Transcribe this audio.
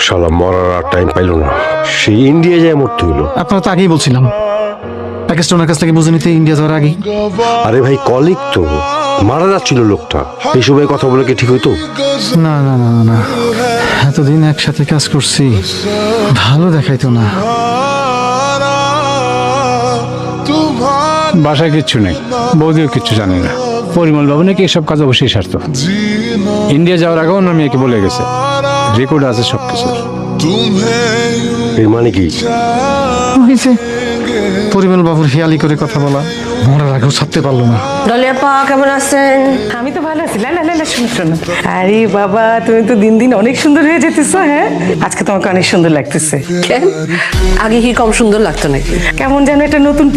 শালা মরার আর time pile না, সেই ইন্ডিয়া যায় মরতে হইলো। আপনারা তো আগেই বলছিলাম প্যাকেজটা ওনার কাছ থেকে বুঝে নিতে ইন্ডিয়া যাওয়ার আগেই। আরে ভাই কলিগ তো, মারা যাচ্ছিল লোকটা, এই সময় কথা বলে কি ঠিক হইতো? না না না না, এতদিন একসাথে কাজ করছি, ভালো দেখাইতো না। বাসায় কিচ্ছু নেই, বৌদিও কিচ্ছু জানে না। পরিমল বাবু নাকি এসব কাজ অবশ্যই সারত। ইন্ডিয়া যাওয়ার আগে ওনার মেয়েকে বলে গেছে, রেকর্ড আছে সবকিছু। এর মানে কি? হয়েছে পরিমল বাবুর হেয়ালি করে কথা বলা, মরার আগেও ছাড়তে পারলো না। ডলি আপা কেমন আছেন? আমি তো ভালো আছি। লালা লালা শোনো শোনো, আরে বাবা তুমি তো দিন দিন অনেক সুন্দর হয়ে যেতেছো। হ্যাঁ, আজকে তোমাকে অনেক সুন্দর লাগতেছে। কেন, আগে কি কম সুন্দর লাগতো নাকি? কেমন যেন একটা নতুন